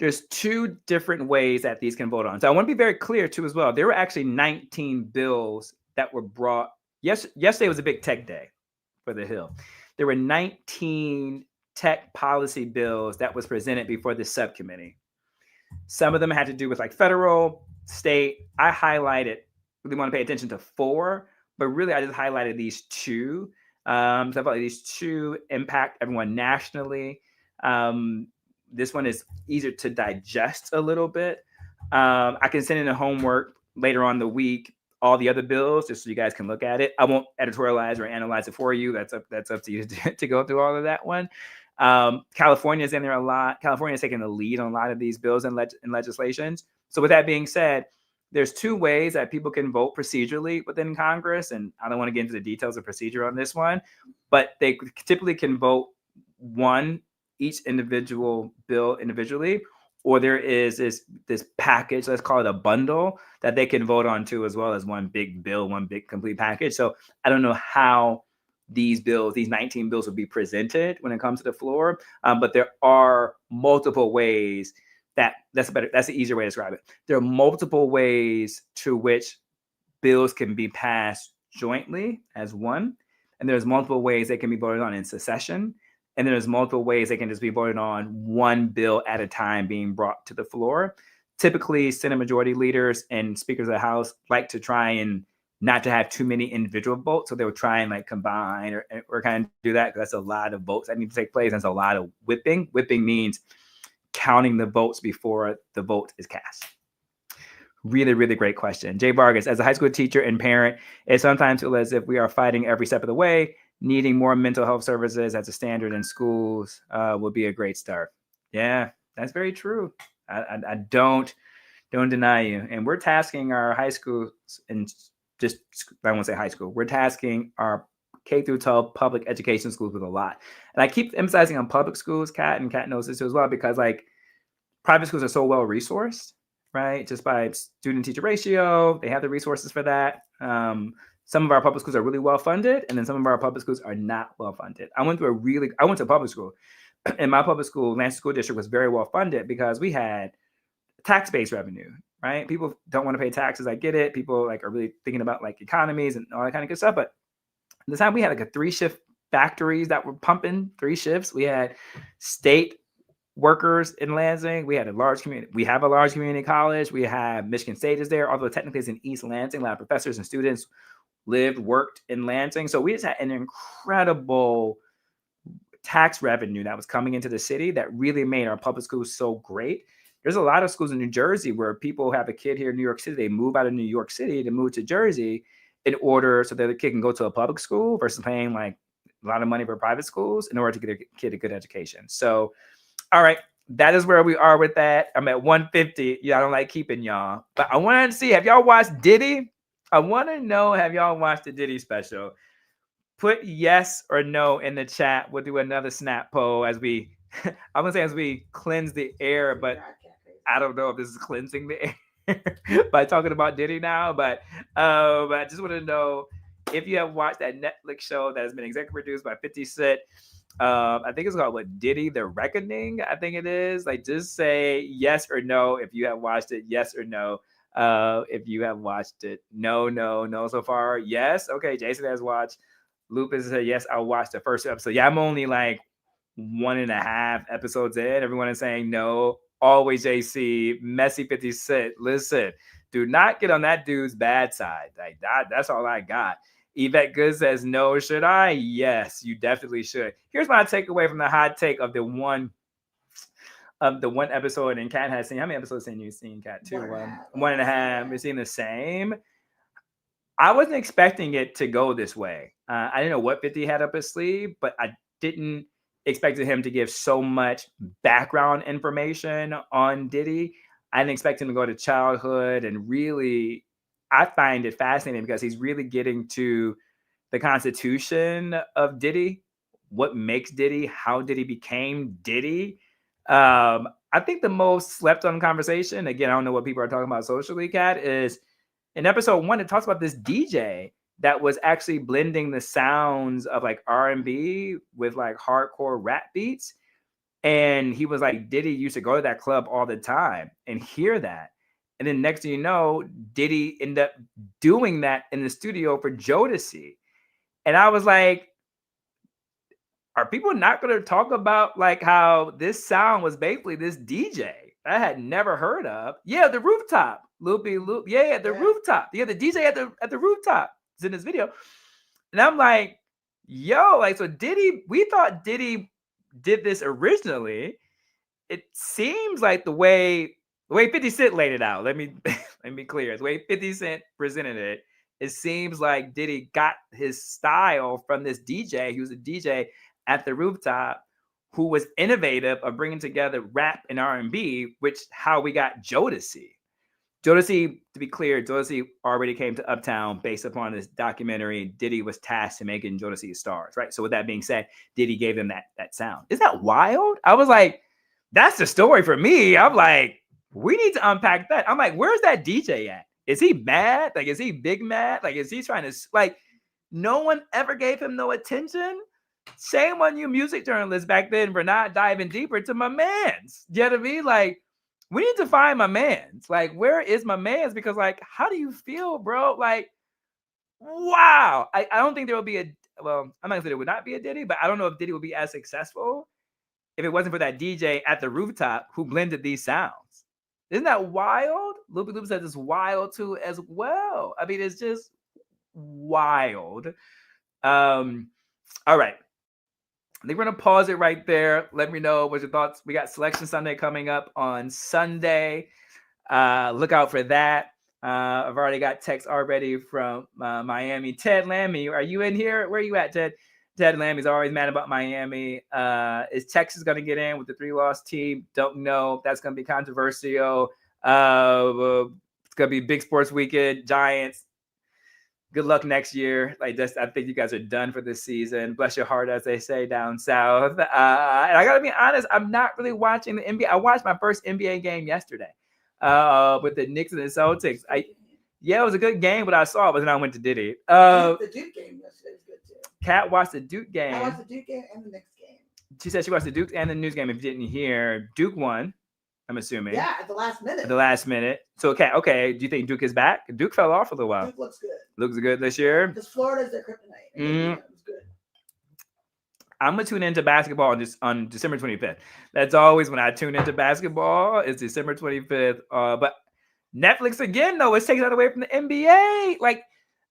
There's 2 different ways that these can vote on. So I want to be very clear too as well. There were actually 19 bills that were brought. Yesterday was a big tech day for the Hill. There were 19 tech policy bills that was presented before the subcommittee. Some of them had to do with like federal, state. I highlighted, really want to pay attention to 4, but really I just highlighted these 2. So I felt like these 2 impact everyone nationally. This one is easier to digest a little bit. I can send in the homework later on the week, all the other bills, just so you guys can look at it. I won't editorialize or analyze it for you. That's up to you to go through all of that one. California's in there a lot. California's taking the lead on a lot of these bills and legislations. So with that being said, there's 2 ways that people can vote procedurally within Congress. And I don't want to get into the details of procedure on this one, but they typically can vote each individual bill individually, or there is this package, let's call it a bundle, that they can vote on too, as well as one big bill, one big complete package. So I don't know how these 19 bills will be presented when it comes to the floor, but there are multiple ways that's the easier way to describe it. There are multiple ways to which bills can be passed jointly as one, and there's multiple ways they can be voted on in succession. And then there's multiple ways they can just be voted on one bill at a time being brought to the floor. Typically, Senate Majority Leaders and Speakers of the House like to try and not to have too many individual votes. So they will try and like combine or kind of do that, because that's a lot of votes that need to take place. That's a lot of whipping. Whipping means counting the votes before the vote is cast. Really, really great question. Jay Vargas, as a high school teacher and parent, it sometimes feels as if we are fighting every step of the way. Needing more mental health services as a standard in schools would be a great start. Yeah, that's very true. I don't deny you. And we're tasking our high schools, and just, I won't say high school, we're tasking our K through 12 public education schools with a lot. And I keep emphasizing on public schools, Kat knows this too as well, because like private schools are so well resourced, right? Just by student teacher ratio, they have the resources for that. Some of our public schools are really well funded, and then some of our public schools are not well funded. I went to a public school, and my public school, Lansing School District, was very well funded because we had tax-based revenue, right? People don't want to pay taxes. I get it. People like are really thinking about like economies and all that kind of good stuff. But at the time, we had like a 3-shift factories that were pumping 3 shifts. We had state workers in Lansing. We had a large community. We have a large community college. We have Michigan State is there, although technically it's in East Lansing. A lot of professors and students lived, worked in Lansing. So we just had an incredible tax revenue that was coming into the city that really made our public schools so great. there's a lot of schools in New Jersey where people have a kid here in New York City. They move out of New York City to move to Jersey in order so that the kid can go to a public school versus paying like a lot of money for private schools in order to get a kid a good education. So, all right, that is where we are with that. I'm at 150. Yeah, I don't like keeping y'all, but I wanted to see, have y'all watched Diddy? I want to know, have y'all watched the Diddy special? Put yes or no in the chat. We'll do another snap poll as we, I'm gonna say as we cleanse the air, but I don't know if this is cleansing the air by talking about Diddy now. But I just want to know if you have watched that Netflix show that has been executive produced by 50 Cent. I think it's called what, Diddy the Reckoning, I think it is. Like, just say yes or no if you have watched it. Yes or no if you have watched it. No so far. Yes. Okay, Jason has watched. Lupus said yes, I'll watch the first episode. Yeah, I'm only like 1.5 episodes in. Everyone is saying no. Always JC, messy 50 Cent. Listen, do not get on that dude's bad side. Like that's all I got. Yvette Good says no. Should I? Yes, you definitely should. Here's my takeaway from the hot take of the one episode. And Kat has seen, how many episodes have you seen, Kat? 2, 1.5. You've seen the same. I wasn't expecting it to go this way. I didn't know what 50 had up his sleeve, but I didn't expect him to give so much background information on Diddy. I didn't expect him to go to childhood, and really, I find it fascinating because he's really getting to the constitution of Diddy, what makes Diddy, how Diddy became Diddy. I think the most slept on conversation, again, I don't know what people are talking about socially, Kat, is in episode 1, it talks about this DJ that was actually blending the sounds of like R&B with like hardcore rap beats. And he was like, Diddy used to go to that club all the time and hear that. And then next thing you know, Diddy ended up doing that in the studio for Jodeci. And I was like, are people not going to talk about like how this sound was basically this DJ I had never heard of? Yeah, the rooftop. Loopy loop. Yeah, the rooftop. Yeah, the DJ at the rooftop is in this video. And I'm like, yo, like, so Diddy, we thought Diddy did this originally. It seems like the way 50 Cent laid it out. Let me be clear. The way 50 Cent presented it, it seems like Diddy got his style from this DJ. He was a DJ at the rooftop who was innovative of bringing together rap and R&B, which how we got Jodeci. Jodeci, to be clear, Jodeci already came to Uptown based upon this documentary. Diddy was tasked to making Jodeci stars, right? So with that being said, Diddy gave them that sound. Isn't that wild? I was like, that's the story for me. I'm like, we need to unpack that. I'm like, where's that DJ at? Is he mad? Like, is he big mad? Like, is he trying to, like, no one ever gave him no attention? Shame on you music journalists back then for not diving deeper to my mans. You know what I mean? Like, we need to find my mans. Like, where is my mans? Because, like, how do you feel, bro? Like, wow. I don't think there will be well, I'm not going to say there would not be a Diddy, but I don't know if Diddy would be as successful if it wasn't for that DJ at the rooftop who blended these sounds. Isn't that wild? Loopy Loop says it's wild too as well. I mean, it's just wild. All right. I think we're going to pause it right there. Let me know what your thoughts. We got Selection Sunday coming up on Sunday. Look out for that. I've already got text already from Miami. Ted Lammy, are you in here? Where are you at, Ted? Ted Lammy's always mad about Miami. Is Texas going to get in with the 3-loss team? Don't know. That's going to be controversial. It's going to be big sports weekend. Giants. Good luck next year. Like, I think you guys are done for this season. Bless your heart, as they say down south. And I got to be honest, I'm not really watching the NBA. I watched my first NBA game yesterday with the Knicks and the Celtics. Yeah, it was a good game, but I saw it, but then I went to Diddy. The Duke game yesterday was good too. Kat watched the Duke game. I watched the Duke game and the Knicks game. She said she watched the Duke and the News game. If you didn't hear, Duke won. I'm assuming. Yeah, at the last minute. At the last minute. So, okay. Do you think Duke is back? Duke fell off for a little while. Duke looks good. Looks good this year. Because Florida's their kryptonite. Yeah, it was good. I'm going to tune into basketball on December 25th. That's always when I tune into basketball. It's December 25th. But Netflix, again, though, is taking that away from the NBA. Like,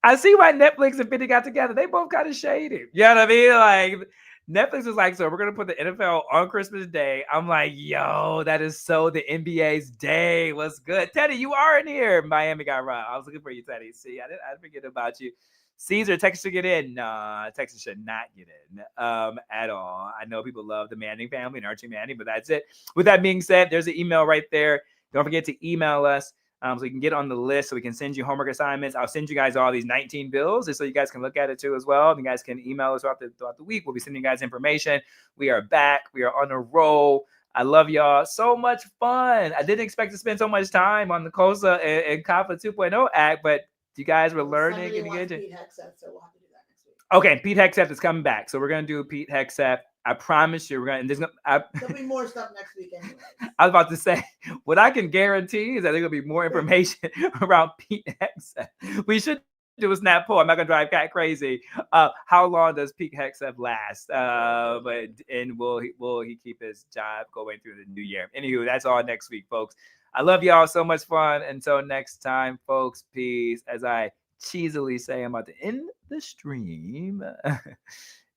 I see why Netflix and 50 got together. They both kind of shady. You know what I mean? Like, Netflix was like, so we're gonna put the NFL on Christmas Day. I'm like, yo, that is so the NBA's day. What's good, Teddy? You are in here. Miami got robbed. I was looking for you, Teddy. See, I didn't forget about you. Caesar, Texas should get in. Nah, Texas should not get in at all. I know people love the Manning family and Archie Manning, but that's it. With that being said, there's an email right there. Don't forget to email us. So you can get on the list so we can send you homework assignments. I'll send you guys all these 19 bills just so you guys can look at it too as well. And you guys can email us throughout the week. We'll be sending you guys information. We are back. We are on a roll. I love y'all. So much fun. I didn't expect to spend so much time on the COSA and COPPA 2.0 Act, but you guys were learning and engaging. Pete Hegseth, so we'll have to do that next week. Okay, Pete Hegseth is coming back. So we're going to do Pete Hegseth. I promise you, we're going to. There'll be more stuff next week anyway. I was about to say, what I can guarantee is that there's going to be more information around Pete Hegseth. We should do a snap poll. I'm not going to drive Cat crazy. How long does Pete Hegseth last? And will he keep his job going through the new year? Anywho, that's all next week, folks. I love y'all. So much fun. Until next time, folks, peace. As I cheesily say, I'm about to end the stream.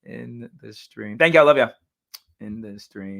In the stream. Thank y'all. Love y'all. In the stream.